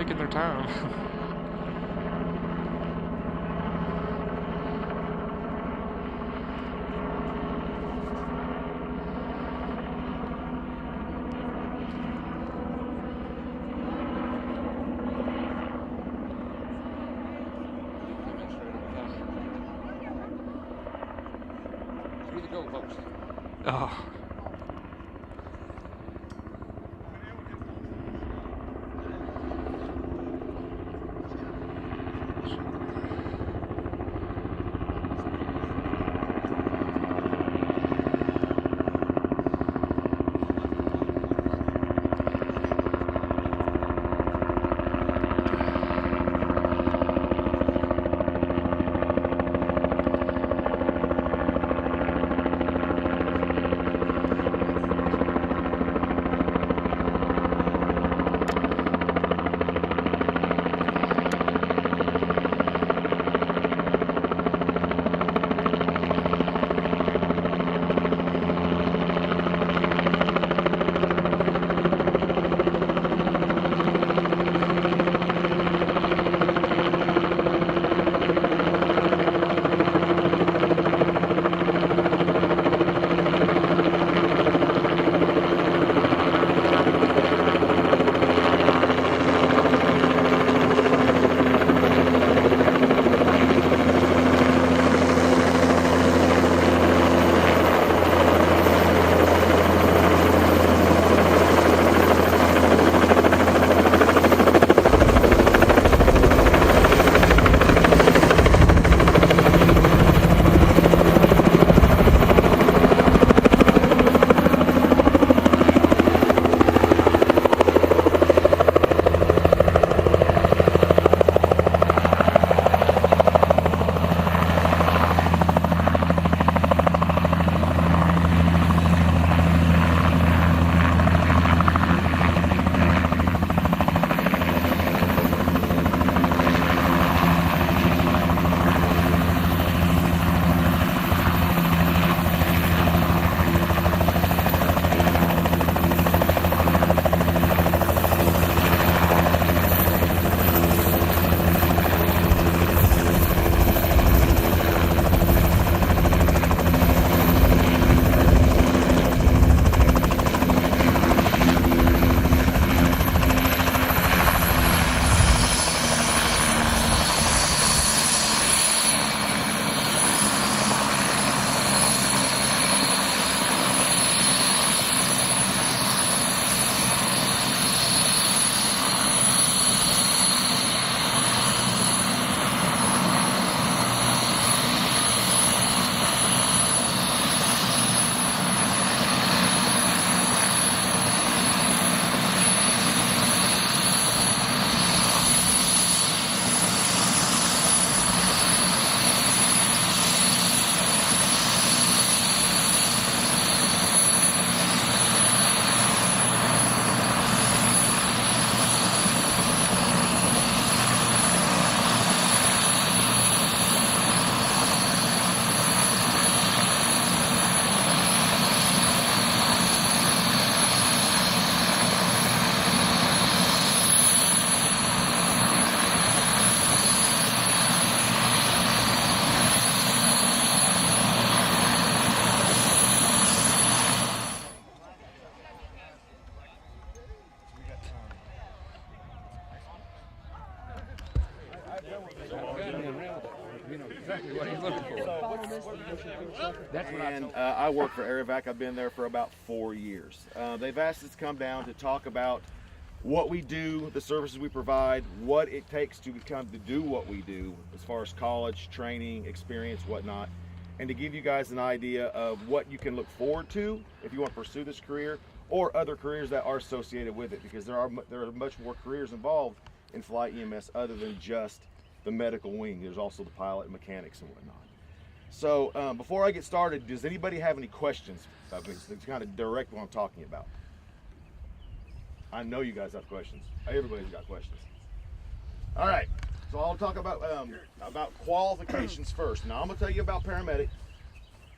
taking their time. Oh. And I work for Air Evac. I've been there for about 4 years. They've asked us to come down to talk about what we do, the services we provide, what it takes to do what we do as far as college, training, experience, whatnot, and to give you guys an idea of what you can look forward to if you want to pursue this career or other careers that are associated with it, because there are much more careers involved in flight EMS other than just the medical wing. There's also the pilot and mechanics and whatnot. So before I get started, does anybody have any questions about this? It's kind of direct what I'm talking about. I know you guys have questions. Everybody's got questions. All right, so I'll talk about qualifications first. Now I'm gonna tell you about paramedic.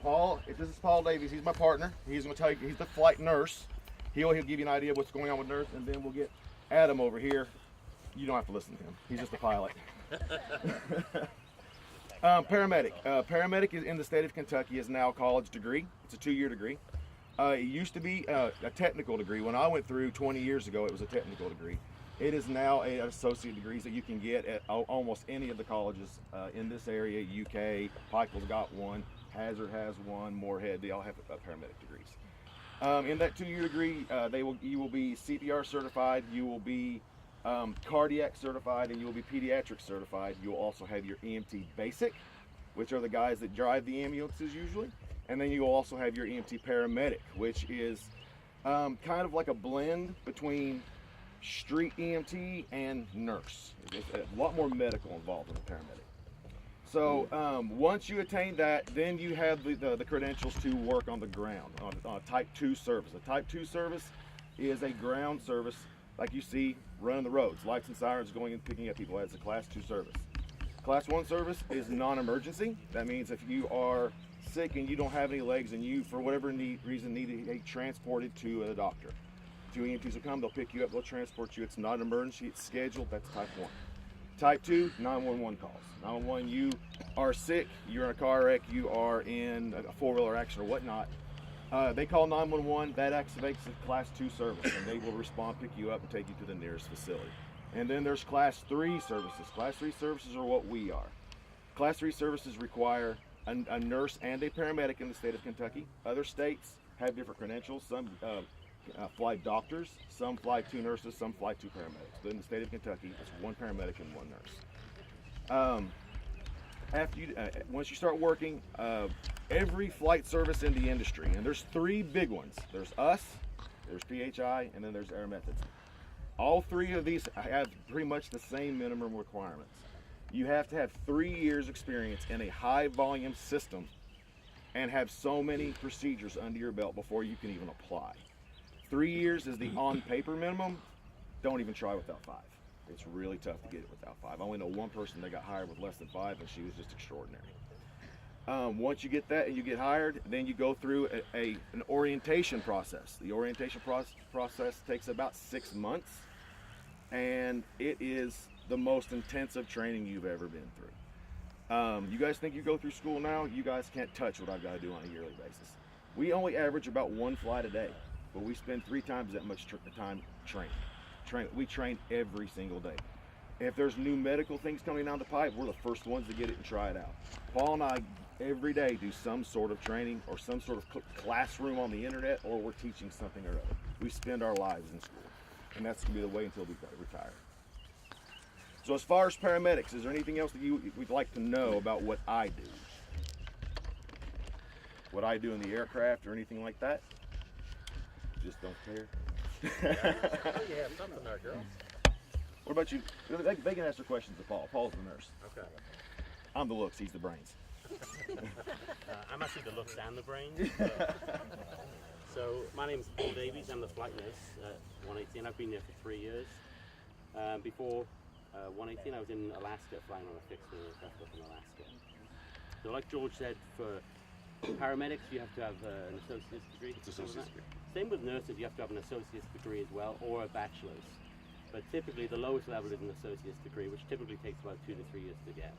Paul, if this is Paul Davies, he's my partner. He's gonna tell you, he's the flight nurse. He'll give you an idea of what's going on with nurse, and then we'll get Adam over here, You don't have to listen to him. He's just a pilot. Paramedic. Paramedic is in the state of Kentucky is now a college degree. It's a 2-year degree. It used to be a technical degree. When I went through 20 years ago, it was a technical degree. It is now an associate degrees that you can get at almost any of the colleges in this area. UK, Pikeville's got one, Hazard has one, Moorhead, they all have paramedic degrees. In that 2-year degree, you will be CPR certified, you will be cardiac certified, and you will be pediatric certified. You'll also have your EMT basic, which are the guys that drive the ambulances usually. And then you'll also have your EMT paramedic, which is kind of like a blend between street EMT and nurse. There's a lot more medical involved in the paramedic. So once you attain that, then you have the credentials to work on the ground on a Type 2 service. A Type 2 service is a ground service like you see running the roads, lights and sirens going and picking up people. That's a Class 2 service. Class 1 service is non-emergency. That means if you are sick and you don't have any legs and you, for whatever reason, need to be transported to a doctor. 2 EMTs will come, they'll pick you up, they'll transport you. It's not an emergency, it's scheduled. That's Type 1. Type 2, 911 calls. 911, you are sick, you're in a car wreck, you are in a four-wheeler accident or whatnot. They call 911, that activates a Class 2 service, and they will respond, pick you up, and take you to the nearest facility. And then there's Class 3 services. Class 3 services are what we are. Class 3 services require a nurse and a paramedic in the state of Kentucky. Other states have different credentials. Some fly doctors, some fly 2 nurses, some fly 2 paramedics. But in the state of Kentucky, it's 1 paramedic and 1 nurse. Once you start working, every flight service in the industry, and there's 3 big ones. There's us, there's PHI, and then there's Air Methods. All 3 of these have pretty much the same minimum requirements. You have to have 3 years experience in a high volume system and have so many procedures under your belt before you can even apply. 3 years is the on paper minimum. Don't even try without 5. It's really tough to get it without 5. I only know 1 person that got hired with less than 5, and she was just extraordinary. Once you get that and you get hired, then you go through an orientation process. The orientation process takes about 6 months, and it is the most intensive training you've ever been through. You guys think you go through school now? You guys can't touch what I've got to do on a yearly basis. We only average about 1 flight a day, but we spend 3 times that much time training. We train every single day. If there's new medical things coming down the pipe, we're the first ones to get it and try it out. Paul and I every day do some sort of training or some sort of classroom on the internet, or we're teaching something or other. We spend our lives in school, and that's going to be the way until we retire. So as far as paramedics, is there anything else that we'd like to know about what I do? What I do in the aircraft or anything like that? Just don't care. You have something there, girl. What about you? They can ask their questions to Paul. Paul's the nurse. Okay. I'm the looks, he's the brains. I'm actually the looks and the brains. So my name is Paul Davies. I'm the flight nurse at 118. I've been there for 3 years. Before 118, I was in Alaska flying on a fixed wing aircraft up in Alaska. So like George said, for paramedics, you have to have an associate's degree. It's associate's degree. Same with nurses, you have to have an associate's degree as well, or a bachelor's. But typically the lowest level is an associate's degree, which typically takes about 2 to 3 years to get.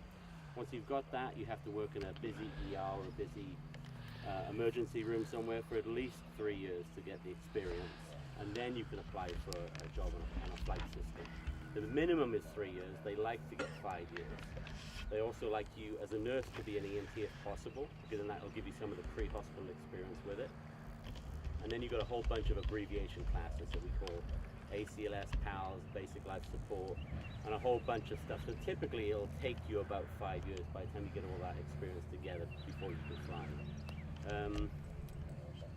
Once you've got that, you have to work in a busy ER or a busy emergency room somewhere for at least 3 years to get the experience. And then you can apply for a job on a flight system. The minimum is 3 years. They like to get 5 years. They also like you as a nurse to be an EMT if possible, because then that will give you some of the pre-hospital experience with it. And then you've got a whole bunch of abbreviation classes that we call ACLS, PALS, Basic Life Support, and a whole bunch of stuff. So typically it'll take you about 5 years by the time you get all that experience together before you can fly.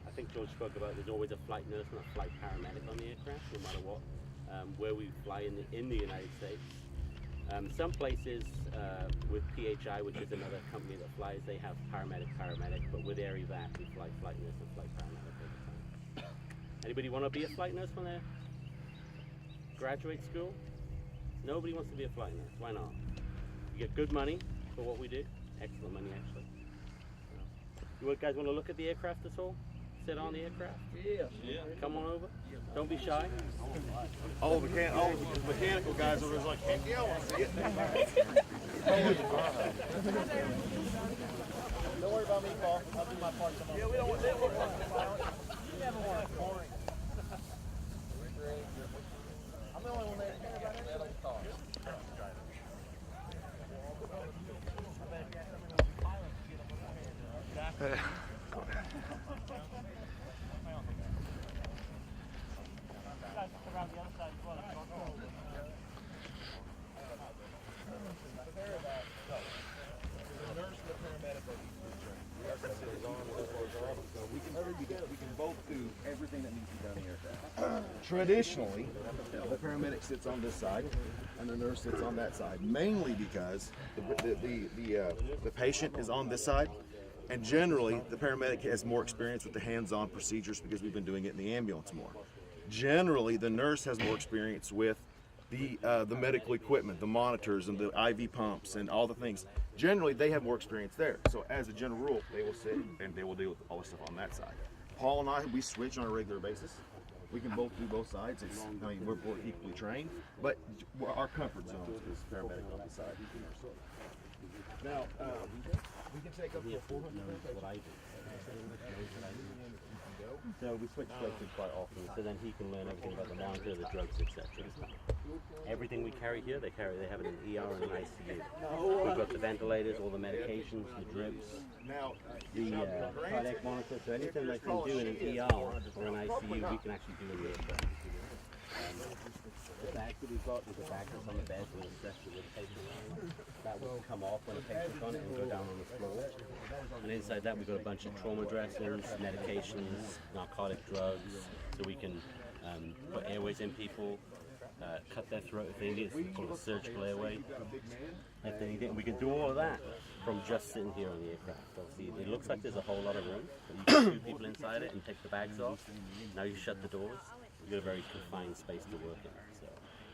I think George spoke about there's always a flight nurse and a flight paramedic on the aircraft, no matter what, where we fly in the United States. Some places with PHI, which is another company that flies, they have paramedic, but with Air Evac we fly flight nurse and flight paramedic all the time. Anybody want to be a flight nurse when they graduate school? Nobody wants to be a flight nurse. Why not? You get good money for what we do. Excellent money, actually. You guys want to look at the aircraft at all? sit on the aircraft? Yeah. Come on over. Don't be shy. All the mechanical guys over there like, heck yeah, I want to see it. Don't worry about me, Paul. I'll do my part tomorrow. Yeah, we don't want that. You never want to boring. I'm the only one there. We can both do everything that needs to be done in the aircraft. Traditionally, the paramedic sits on this side and the nurse sits on that side, mainly because the patient is on this side, and generally the paramedic has more experience with the hands-on procedures because we've been doing it in the ambulance more. Generally, the nurse has more experience with the medical equipment, the monitors and the IV pumps and all the things. Generally, they have more experience there. So as a general rule, they will sit and they will deal with all the stuff on that side. Paul and I, we switch on a regular basis. We can both do both sides. We're both equally trained, but our comfort zone is paramedic on the side. Now, we can take up to 400 what I do. So we switch places quite often, so then he can learn everything about the monitor, the drugs, etc. Everything we carry here, they have it in an ER and an ICU. We've got the ventilators, all the medications, the drips, the cardiac monitor. So anything they can do in an ER or an ICU, we can actually do in the aircraft. The bag that we've got is a bag that's on the bed with a stretcher with a patient around. That will come off when a patient's on it and go down on the floor. And inside that we've got a bunch of trauma dressings, medications, narcotic drugs, so we can put airways in people, cut their throat if they need it. It's called a surgical airway. If they need it, and we can do all of that from just sitting here on the aircraft. Obviously, it looks like there's a whole lot of room, but you can put 2 people inside it and take the bags off. Now you shut the doors. You've got a very confined space to work in. So,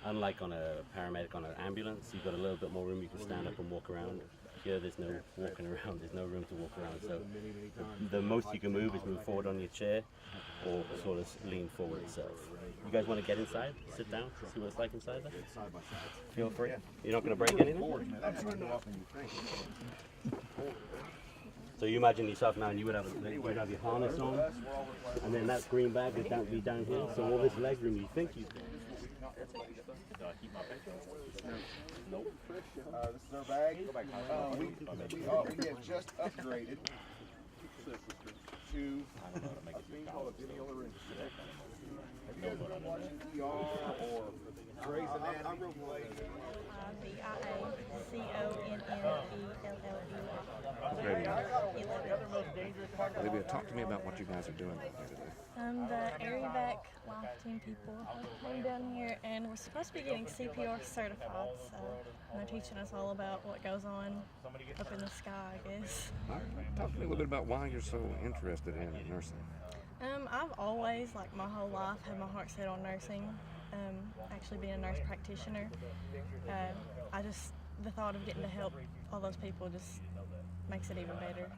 unlike on a paramedic on an ambulance, you've got a little bit more room. You can stand up and walk around. Here, there's no walking around. There's no room to walk around. So, the most you can move is move forward on your chair, or sort of lean forward itself. You guys want to get inside? Sit down, see what it's like inside there? Feel free. You're not going to break anything? So you imagine yourself now, and you would have your harness on, and then that green bag would be down here. So all this leg room, you think you can. This is our bag. We have just upgraded to a thing called a video arrangement. Have you guys been watching ER or Grey's Anatomy? Olivia, talk to me about what you guys are doing out there today. The Air Evac Lifeteam people came down here, and we're supposed to be getting CPR certified, so they're teaching us all about what goes on up in the sky, I guess. All right. Talk to me a little bit about why you're so interested in nursing. I've always, like my whole life, had my heart set on nursing, actually being a nurse practitioner. The thought of getting to help all those people just makes it even better.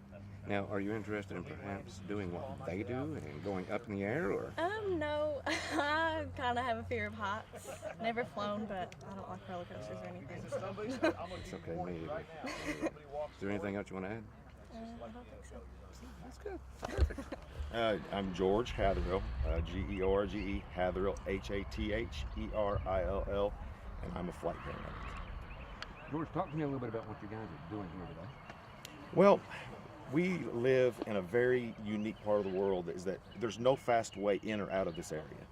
Now, are you interested in perhaps doing what they do and going up in the air, or? No. I kind of have a fear of heights. Never flown, but I don't like roller coasters or anything. So. It's okay, me either. Is there anything else you want to add? I don't think so. That's good. Perfect. I'm George Hatherill, George Hatherill, Hatherill, and I'm a flight paramedic. George, talk to me a little bit about what you guys are doing here today. Well, we live in a very unique part of the world is that there's no fast way in or out of this area.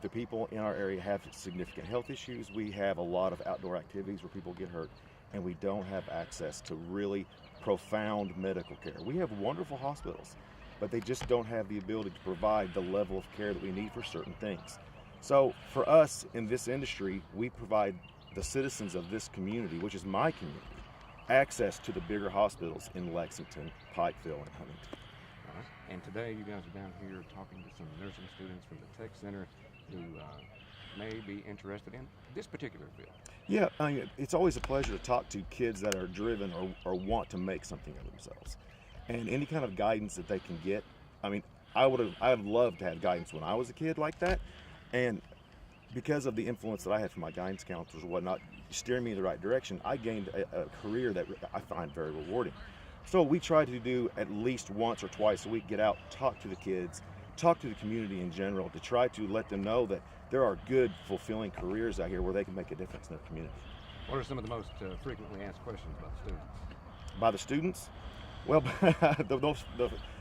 The people in our area have significant health issues. We have a lot of outdoor activities where people get hurt, and we don't have access to really profound medical care. We have wonderful hospitals, but they just don't have the ability to provide the level of care that we need for certain things. So for us in this industry, we provide the citizens of this community, which is my community, access to the bigger hospitals in Lexington, Pikeville, and Huntington. All right. And today you guys are down here talking to some nursing students from the Tech Center who may be interested in this particular field. Yeah, it's always a pleasure to talk to kids that are driven or want to make something of themselves. And any kind of guidance that they can get I mean, I would have loved to have guidance when I was a kid like that, and because of the influence that I had from my guidance counselors and whatnot, steering me in the right direction, I gained a career that I find very rewarding. So we try to do at least once or twice a week, get out, talk to the kids, talk to the community in general, to try to let them know that there are good, fulfilling careers out here where they can make a difference in their community. What are some of the most frequently asked questions about the students? By the students? Well,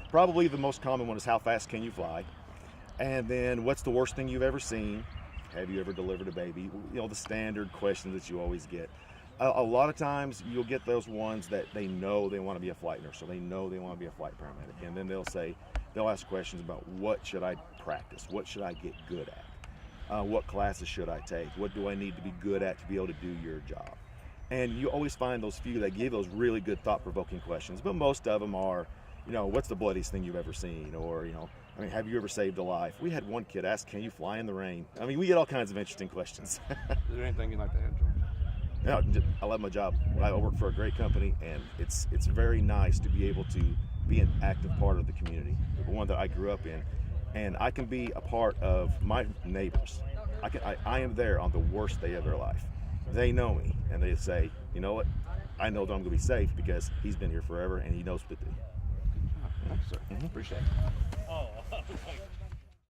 probably the most common one is, how fast can you fly? And then, what's the worst thing you've ever seen? Have you ever delivered a baby? You know, the standard questions that you always get. A lot of times you'll get those ones that they know they want to be a flight nurse, or they know they want to be a flight paramedic, and then they'll ask questions about, what should I practice? What should I get good at? What classes should I take? What do I need to be good at to be able to do your job? And you always find those few that give those really good, thought-provoking questions, but most of them are, you know, what's the bloodiest thing you've ever seen? Or, you know, I mean, have you ever saved a life? We had one kid ask, can you fly in the rain? I mean, we get all kinds of interesting questions. Is there anything you'd like to add, George? Yeah, I love my job. I work for a great company, and it's very nice to be able to be an active part of the community, the one that I grew up in, and I can be a part of my neighbors. I am there on the worst day of their life. They know me, and they say, you know what, I know that I'm going to be safe because he's been here forever and he knows what to do. Thanks, sir. Appreciate it. Oh,